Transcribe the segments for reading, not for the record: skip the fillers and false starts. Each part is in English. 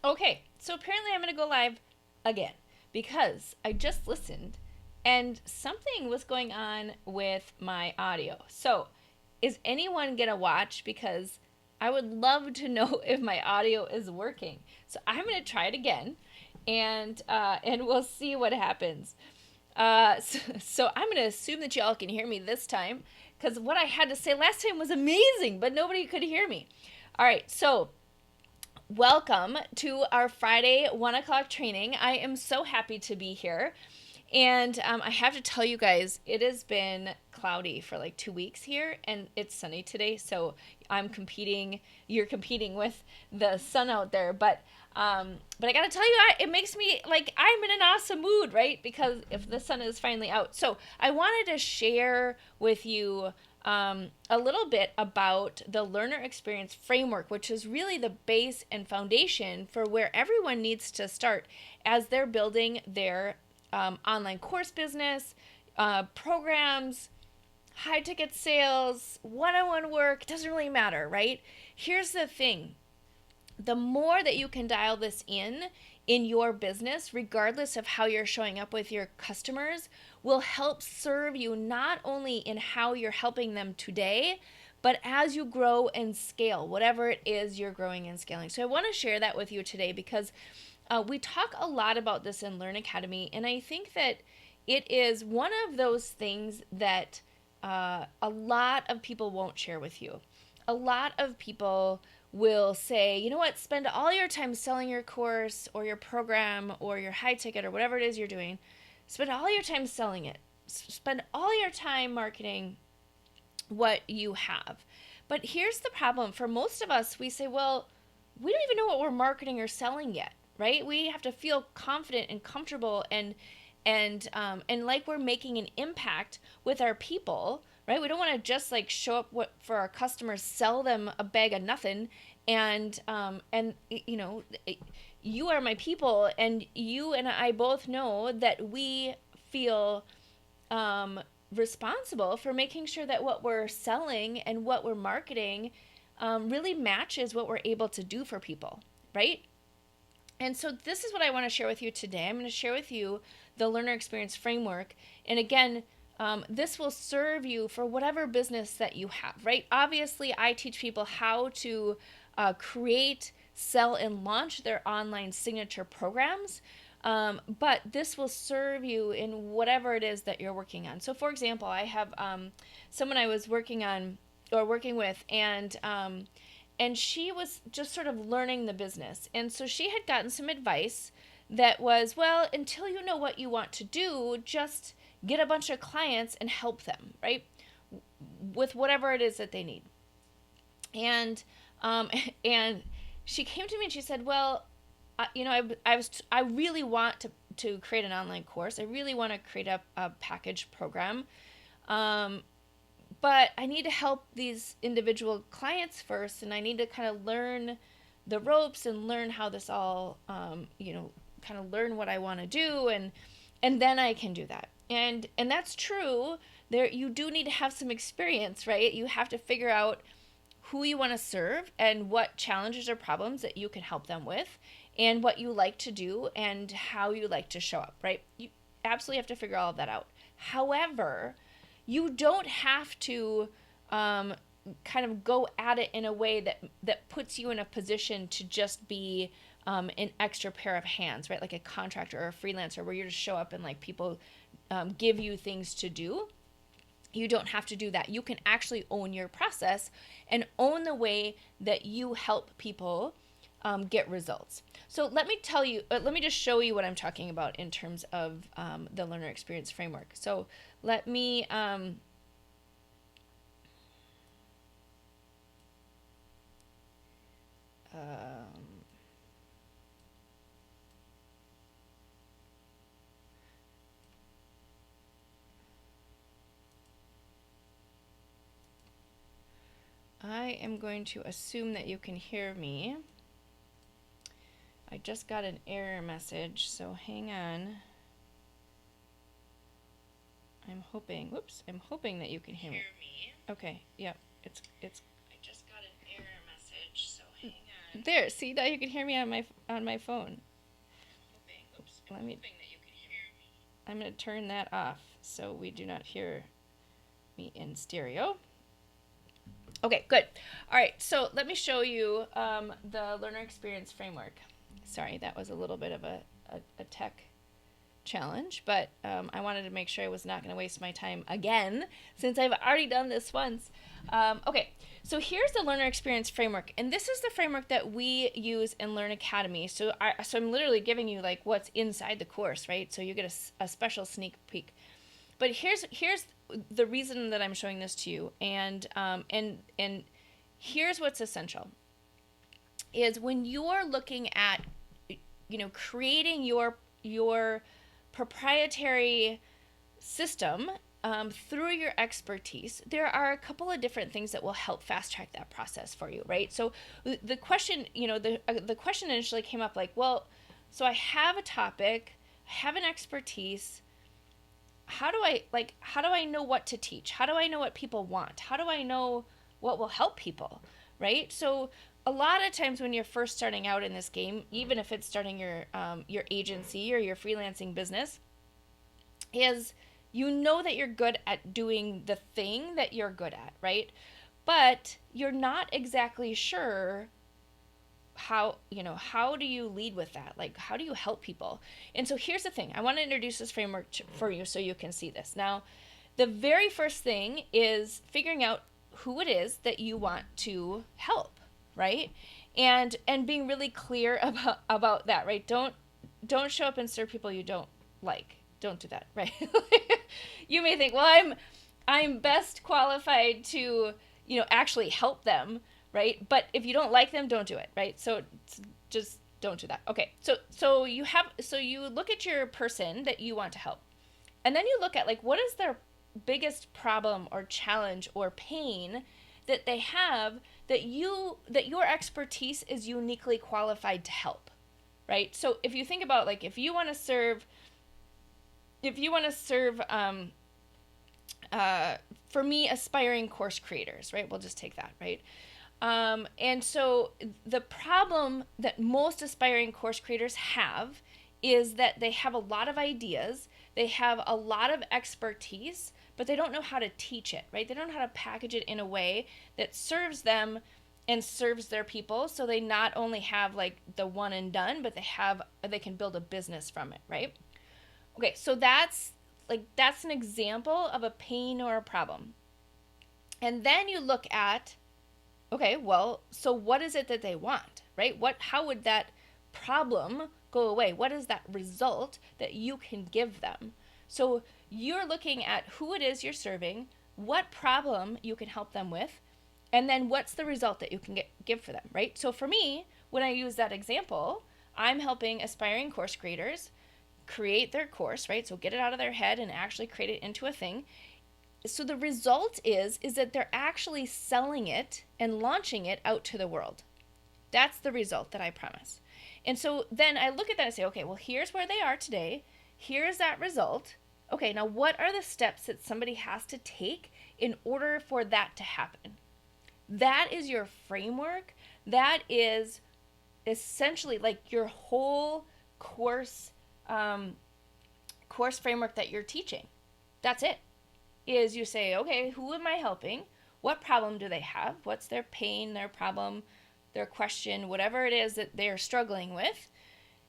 Okay, so apparently I'm going to go live again because I just listened and something was going on with my audio. So, is anyone going to watch? Because I would love to know if my audio is working. So, I'm going to try it again and we'll see what happens. So I'm going to assume that y'all can hear me this time because what I had to say last time was amazing, but nobody could hear me. All right, so welcome to our Friday 1 o'clock training. I am so happy to be here. And I have to tell you guys, it has been cloudy for like 2 weeks here, and it's sunny today. So I'm competing. You're competing with the sun out there, but I gotta tell you, it makes me like I'm in an awesome mood, right? Because if the sun is finally out, so I wanted to share with you a little bit about the learner experience framework, which is really the base and foundation for where everyone needs to start as they're building their online course business, programs, high ticket sales, one on one work, doesn't really matter, right? Here's the thing, the more that you can dial this in your business, regardless of how you're showing up with your customers, will help serve you not only in how you're helping them today, but as you grow and scale, whatever it is you're growing and scaling. So I want to share that with you today because we talk a lot about this in Learn Academy, and I think that it is one of those things that a lot of people won't share with you. A lot of people will say, you know what, spend all your time selling your course or your program or your high ticket or whatever it is you're doing. Spend all your time selling it. Spend all your time marketing what you have. But here's the problem for most of us, we say, well, we don't even know what we're marketing or selling yet, right? We have to feel confident and comfortable and like we're making an impact with our people, right? We don't want to just like show up for our customers, sell them a bag of nothing, and you know, you are my people, and you and I both know that we feel um, responsible for making sure that what we're selling and what we're marketing really matches what we're able to do for people, right? And so this is what I want to share with you today. I'm going to share with you the learner experience framework. And again, this will serve you for whatever business that you have, right? Obviously, I teach people how to create, sell, and launch their online signature programs. But this will serve you in whatever it is that you're working on. So, for example, I have someone I was working on or working with, and she was just sort of learning the business. And so she had gotten some advice that was, well, until you know what you want to do, just get a bunch of clients and help them, right? With whatever it is that they need. And and she came to me and she said, well, I really want to create an online course. I really want to create a package program. Um, but I need to help these individual clients first, and I need to kind of learn the ropes and learn how this all, kind of learn what I want to do, and then I can do that. And that's true. There, you do need to have some experience, right? You have to figure out who you want to serve and what challenges or problems that you can help them with, and what you like to do and how you like to show up, right? You absolutely have to figure all of that out. However, you don't have to um, kind of go at it in a way that puts you in a position to just be an extra pair of hands, right? Like a contractor or a freelancer where you just show up and like people give you things to do. You don't have to do that. You can actually own your process and own the way that you help people get results. So let me just show you what I'm talking about in terms of the learner experience framework. So let me, um, I am going to assume that you can hear me. I just got an error message, so hang on. I'm hoping that you can hear me. Okay, yep, it's. I just got an error message, so hang on. There, see, now you can hear me on my phone. Let me. I'm going to turn that off so we do not hear me in stereo. Okay, good. All right, so let me show you the learner experience framework. Sorry, that was a little bit of a tech challenge, but I wanted to make sure I was not going to waste my time again since I've already done this once. Okay, so here's the learner experience framework, and this is the framework that we use in Learn Academy. So I'm literally giving you like what's inside the course, right? So you get a special sneak peek. But here's the reason that I'm showing this to you, and here's what's essential is when you're looking at creating your proprietary system through your expertise, there are a couple of different things that will help fast track that process for you, right? So the question, the question initially came up like, well, so I have a topic, I have an expertise. How do I know what to teach? How do I know what people want? How do I know what will help people, right? So a lot of times when you're first starting out in this game, even if it's starting your agency or your freelancing business, is that you're good at doing the thing that you're good at, right? But you're not exactly sure how do you lead with that? Like, how do you help people? And so here's the thing. I want to introduce this framework for you so you can see this. Now, the very first thing is figuring out who it is that you want to help, right? And being really clear about that, right? Don't show up and serve people you don't like. Don't do that, right? You may think, well, I'm best qualified to, actually help them, right? But if you don't like them, don't do it, right? So just don't do that. Okay. So you look at your person that you want to help. And then you look at like what is their biggest problem or challenge or pain that they have that your expertise is uniquely qualified to help, right? So if you think about like if you want to serve for me, aspiring course creators, right? We'll just take that, right? And so the problem that most aspiring course creators have is that they have a lot of ideas, they have a lot of expertise, but they don't know how to teach it, right? They don't know how to package it in a way that serves them and serves their people, so they not only have like the one and done, but they can build a business from it, right? Okay, so that's an example of a pain or a problem. And then you look at, okay, well, so what is it that they want, right? How would that problem go away? What is that result that you can give them? So you're looking at who it is you're serving, what problem you can help them with, and then what's the result that you can give for them, right? So for me, when I use that example, I'm helping aspiring course creators create their course, right? So get it out of their head and actually create it into a thing. So the result is that they're actually selling it and launching it out to the world. That's the result that I promise. And so then I look at that and say, okay, well, here's where they are today. Here's that result. Okay, now what are the steps that somebody has to take in order for that to happen? That is your framework. That is essentially like your whole course framework that you're teaching. That's it. Is you say, okay, who am I helping? What problem do they have? What's their pain, their problem, their question, whatever it is that they're struggling with?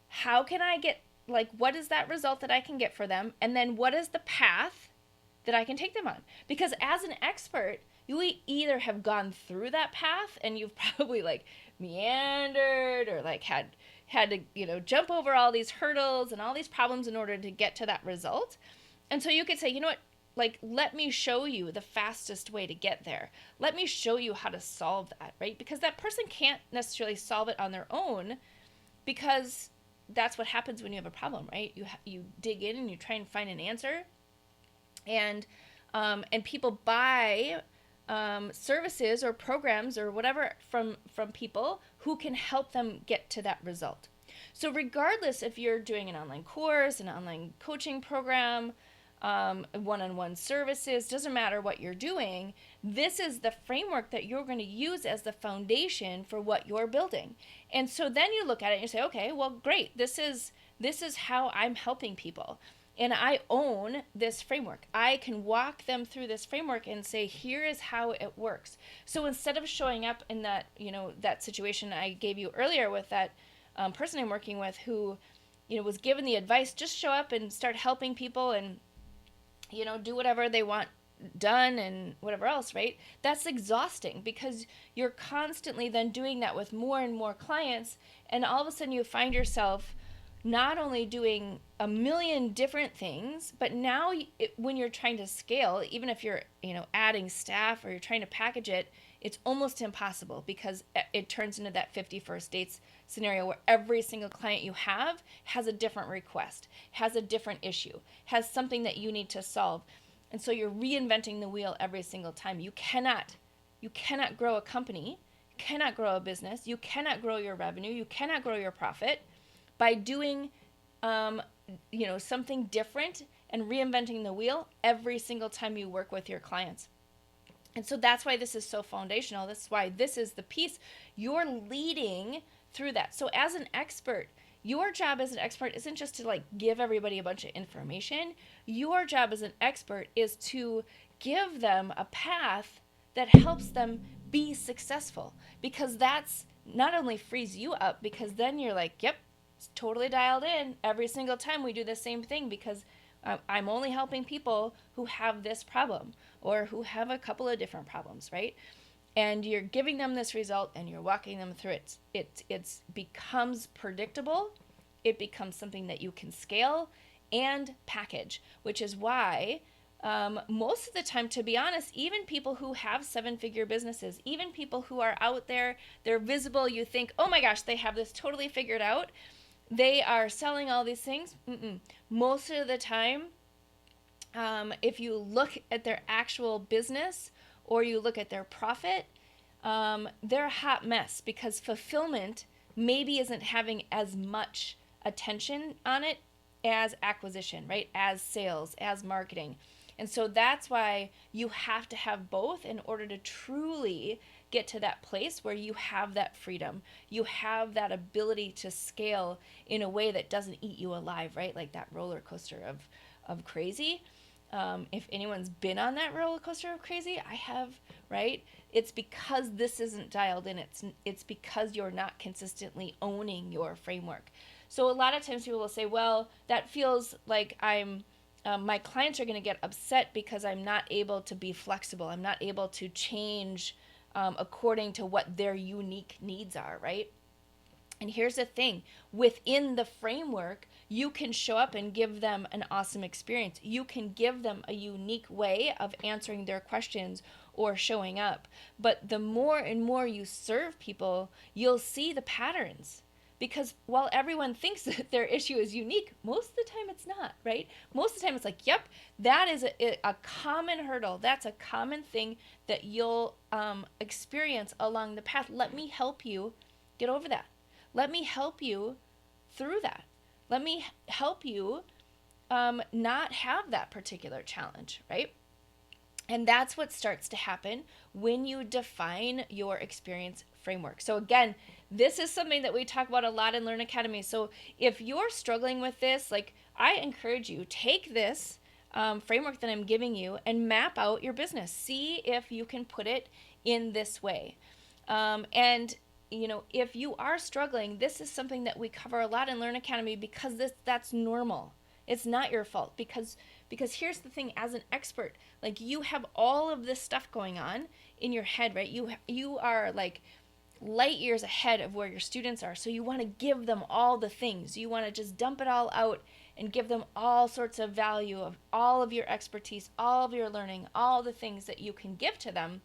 How can I get, like, what is that result that I can get for them? And then what is the path that I can take them on? Because as an expert, you either have gone through that path and you've probably like meandered or like had to, jump over all these hurdles and all these problems in order to get to that result. And so you could say, you know what, like, let me show you the fastest way to get there. Let me show you how to solve that, right? Because that person can't necessarily solve it on their own, because that's what happens when you have a problem, right? You dig in and you try and find an answer, and people buy services or programs or whatever from people who can help them get to that result. So regardless if you're doing an online course, an online coaching program, one-on-one services, doesn't matter what you're doing. This is the framework that you're going to use as the foundation for what you're building. And so then you look at it and you say, okay, well, great. This is how I'm helping people. And I own this framework. I can walk them through this framework and say, here is how it works. So instead of showing up in that, that situation I gave you earlier with that person I'm working with who, was given the advice, just show up and start helping people and, do whatever they want done and whatever else, right? That's exhausting because you're constantly then doing that with more and more clients. And all of a sudden you find yourself not only doing a million different things, but now when you're trying to scale, even if you're, adding staff or you're trying to package it, it's almost impossible because it turns into that 51st dates scenario where every single client you have has a different request, has a different issue, has something that you need to solve. And so you're reinventing the wheel every single time. You cannot grow a company, cannot grow a business, you cannot grow your revenue, you cannot grow your profit by doing something different and reinventing the wheel every single time you work with your clients. And so that's why this is so foundational. That's why this is the piece you're leading through that. So as an expert, your job as an expert isn't just to give everybody a bunch of information. Your job as an expert is to give them a path that helps them be successful, because that's not only frees you up, because then you're like, yep, it's totally dialed in every single time we do the same thing, because I'm only helping people who have this problem or who have a couple of different problems, right? And you're giving them this result and you're walking them through it. It becomes predictable. It becomes something that you can scale and package, which is why most of the time, to be honest, even people who have 7-figure businesses, even people who are out there, they're visible, you think, oh my gosh, they have this totally figured out. They are selling all these things. Most of the time, if you look at their actual business or you look at their profit, they're a hot mess because fulfillment maybe isn't having as much attention on it as acquisition, right? As sales, as marketing. And so that's why you have to have both in order to truly get to that place where you have that freedom. You have that ability to scale in a way that doesn't eat you alive, right? Like that roller coaster of crazy. If anyone's been on that roller coaster of crazy, I have, right? It's because this isn't dialed in. It's because you're not consistently owning your framework. So a lot of times people will say, well, that feels like my clients are going to get upset because I'm not able to be flexible. I'm not able to change according to what their unique needs are, right? And here's the thing, within the framework, you can show up and give them an awesome experience. You can give them a unique way of answering their questions or showing up. But the more and more you serve people, you'll see the patterns. Because while everyone thinks that their issue is unique, most of the time it's not, right? Most of the time it's like, yep, that is a common hurdle. That's a common thing that you'll experience along the path. Let me help you get over that. Let me help you through that. Let me help you not have that particular challenge, right? And that's what starts to happen when you define your experience framework. So again, this is something that we talk about a lot in Learn Academy. So if you're struggling with this, I encourage you, take this framework that I'm giving you and map out your business. See if you can put it in this way. And if you are struggling, this is something that we cover a lot in Learn Academy because that's normal. It's not your fault because here's the thing, as an expert, you have all of this stuff going on in your head, right? You are light years ahead of where your students are. So you want to give them all the things. You want to just dump it all out and give them all sorts of value of all of your expertise, all of your learning, all the things that you can give to them.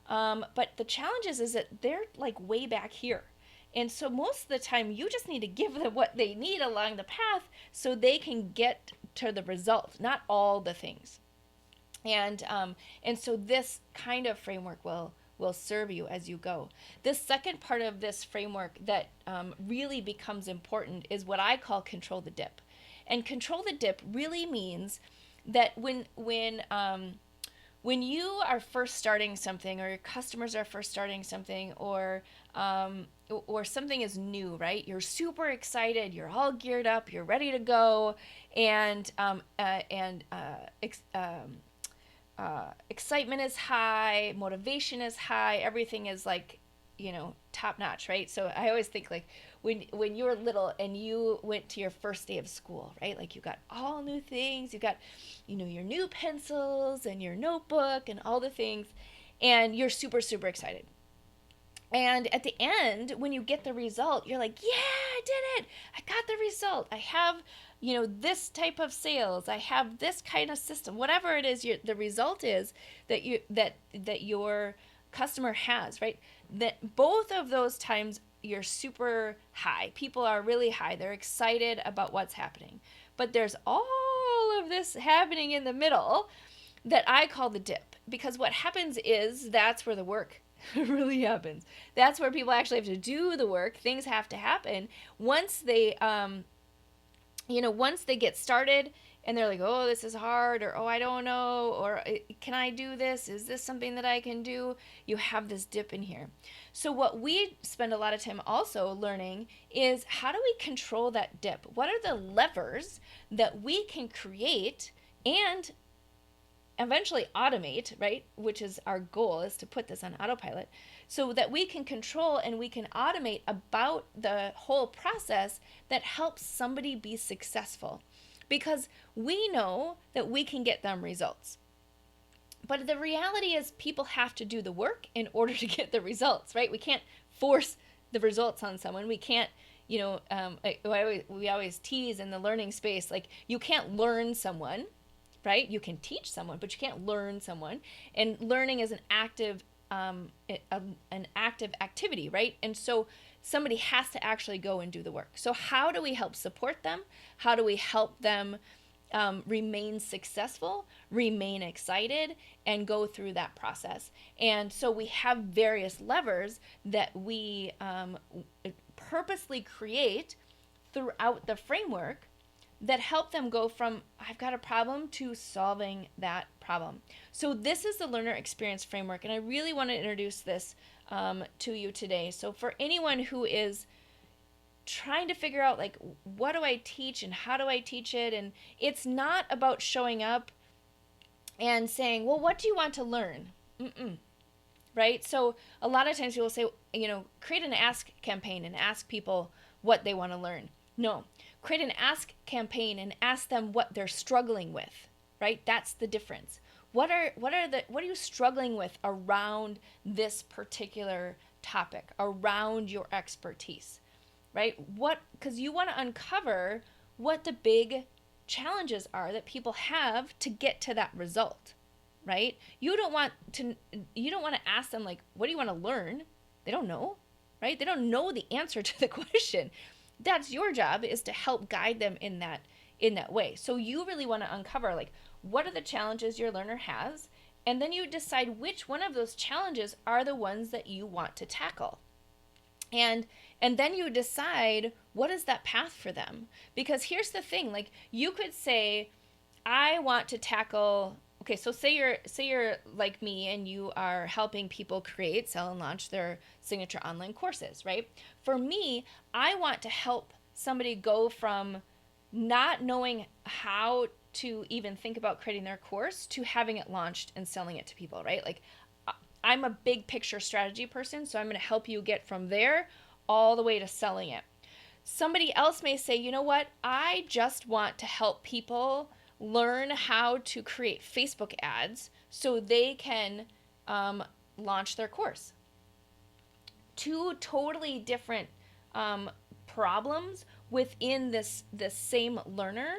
But the challenge is that they're way back here. And so most of the time you just need to give them what they need along the path so they can get to the result, not all the things. And so this kind of framework will serve you as you go. The second part of this framework that really becomes important is what I call control the dip. And control the dip really means that when you are first starting something, or your customers are first starting something, or something is new, right? You're super excited, you're all geared up, you're ready to go, and excitement is high, motivation is high, everything is like, top notch, right? So I always think like when you were little and you went to your first day of school, right? Like you got all new things, you got, your new pencils and your notebook and all the things, and you're super, super excited. And at the end, when you get the result, you're like, yeah, I did it. I got the result. I have, this type of sales. I have this kind of system. Whatever it is, the result is that your customer has, right? That both of those times you're super high. People are really high. They're excited about what's happening. But there's all of this happening in the middle that I call the dip, because what happens is that's where the work really happens. That's where people actually have to do the work. Things have to happen once once they get started, and they're like, oh, this is hard, or oh, I don't know, or can I do this? Is this something that I can do? You have this dip in here. So what we spend a lot of time also learning is, how do we control that dip? What are the levers that we can create and eventually automate, right? Which is our goal, is to put this on autopilot, so that we can control and we can automate about the whole process that helps somebody be successful. Because we know that we can get them results. But the reality is, people have to do the work in order to get the results, right? We can't force the results on someone. We can't, we always tease in the learning space, like, you can't learn someone, right? You can teach someone, but you can't learn someone. And learning is an active activity, right? And so somebody has to actually go and do the work. So how do we help support them? How do we help them remain successful, remain excited, and go through that process? And so we have various levers that we purposely create throughout the framework that help them go from, I've got a problem, to solving that problem. So this is the learner experience framework, and I really want to introduce this to you today. So for anyone who is trying to figure out, like, what do I teach and how do I teach it, and it's not about showing up and saying, well, what do you want to learn? Right? So a lot of times people say, create an ask campaign and ask people what they want to learn. No, create an ask campaign and ask them what they're struggling with, right? That's the difference. What are you struggling with around this particular topic, around your expertise, right? Because you want to uncover what the big challenges are that people have to get to that result, right? You don't want to ask them, like, what do you want to learn? They don't know, right? They don't know the answer to the question. That's your job, is to help guide them in that way. So you really want to uncover, like, what are the challenges your learner has, and then you decide which one of those challenges are the ones that you want to tackle. And then you decide, what is that path for them? Because here's the thing, like, you could say, I want to tackle, okay, so say you're like me and you are helping people create, sell, and launch their signature online courses, right? For me, I want to help somebody go from not knowing how to even think about creating their course to having it launched and selling it to people, right? Like, I'm a big picture strategy person, so I'm going to help you get from there all the way to selling it. Somebody else may say, you know what? I just want to help people learn how to create Facebook ads so they can launch their course. Two totally different problems within this same learner,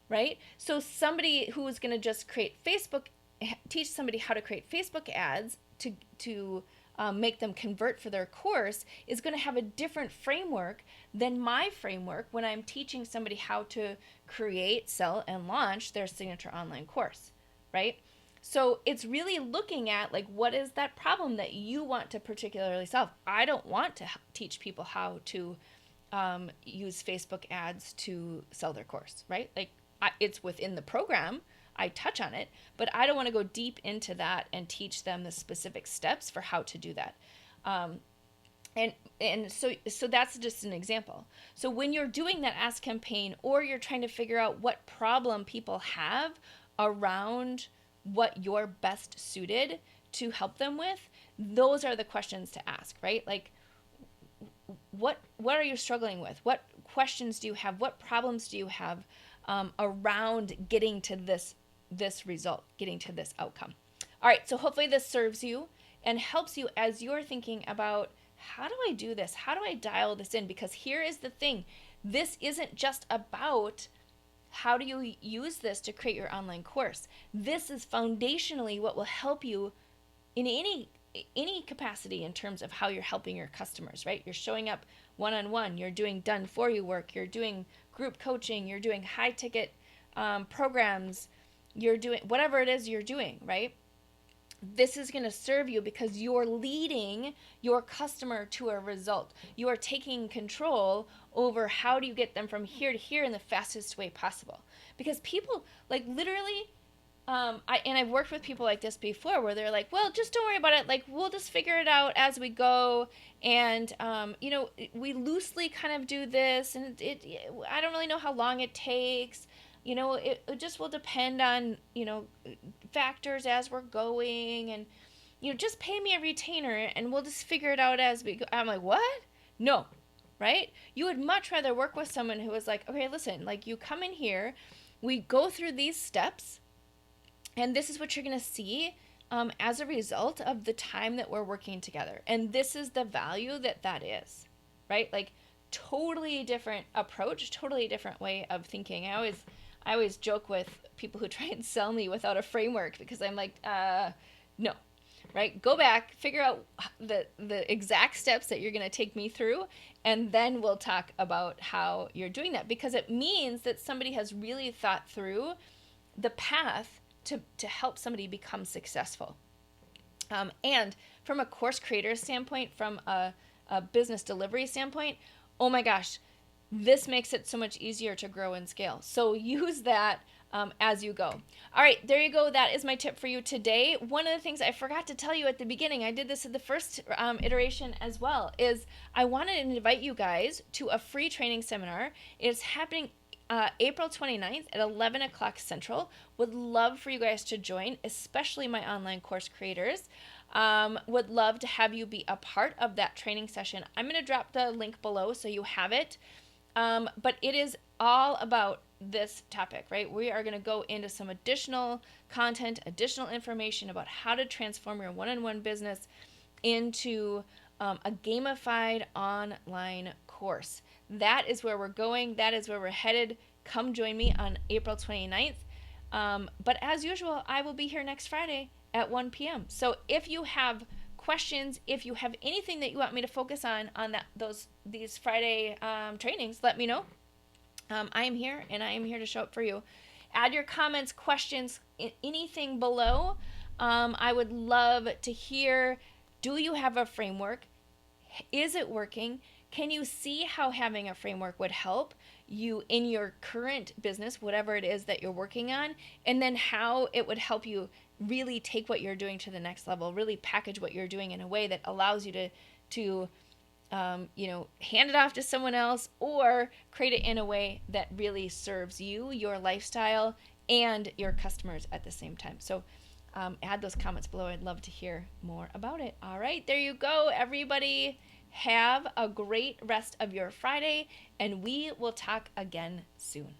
right? So somebody who is going to just teach somebody how to create Facebook ads to make them convert for their course is going to have a different framework than my framework when I'm teaching somebody how to create, sell, and launch their signature online course, right? So it's really looking at, like, what is that problem that you want to particularly solve? I don't want to teach people how to use Facebook ads to sell their course, right? Like, it's within the program. I touch on it, but I don't want to go deep into that and teach them the specific steps for how to do that. Um, and so that's just an example. So when you're doing that ask campaign, or you're trying to figure out what problem people have around what you're best suited to help them with, those are the questions to ask, right? Like, what are you struggling with? What questions do you have? What problems do you have around getting to this result, getting to this outcome? All right, so hopefully this serves you and helps you as you're thinking about, how do I do this? How do I dial this in? Because here is the thing. This isn't just about how do you use this to create your online course. This is foundationally what will help you in any capacity in terms of how you're helping your customers, right? You're showing up one-on-one, you're doing done for you work, you're doing group coaching, you're doing high ticket programs, you're doing whatever it is you're doing, right? This is going to serve you because you're leading your customer to a result. You are taking control over how do you get them from here to here in the fastest way possible. Because people, like, literally, I've worked with people like this before, where they're like, well, just don't worry about it. Like, we'll just figure it out as we go. And, we loosely kind of do this, and I don't really know how long it takes. It just will depend on, factors as we're going, and, just pay me a retainer and we'll just figure it out as we go. I'm like, what? No, right? You would much rather work with someone who is like, okay, listen, like, you come in here, we go through these steps, and this is what you're going to see as a result of the time that we're working together. And this is the value that is, right? Like, totally different approach, totally different way of thinking. I always joke with people who try and sell me without a framework, because I'm like, no, right? Go back, figure out the exact steps that you're going to take me through, and then we'll talk about how you're doing that, because it means that somebody has really thought through the path to help somebody become successful. And from a course creator standpoint, from a business delivery standpoint, oh my gosh, this makes it so much easier to grow and scale. So use that as you go. All right, there you go. That is my tip for you today. One of the things I forgot to tell you at the beginning, I did this at the first iteration as well, is I wanted to invite you guys to a free training seminar. It's happening April 29th at 11 o'clock Central. Would love for you guys to join, especially my online course creators. Would love to have you be a part of that training session. I'm going to drop the link below so you have it. But it is all about this topic, right? We are going to go into some additional content, additional information about how to transform your one-on-one business into a gamified online course. That is where we're going. That is where we're headed. Come join me on April 29th. But as usual, I will be here next Friday at 1 p.m. So if you have questions, if you have anything that you want me to focus on these Friday trainings, let me know. I am here, and I am here to show up for you. Add your comments, questions, anything below. I would love to hear, do you have a framework? Is it working? Can you see how having a framework would help you in your current business, whatever it is that you're working on, and then how it would help you really take what you're doing to the next level, really package what you're doing in a way that allows you to hand it off to someone else, or create it in a way that really serves you, your lifestyle, and your customers at the same time. So add those comments below. I'd love to hear more about it. All right, there you go, everybody. Have a great rest of your Friday, and we will talk again soon.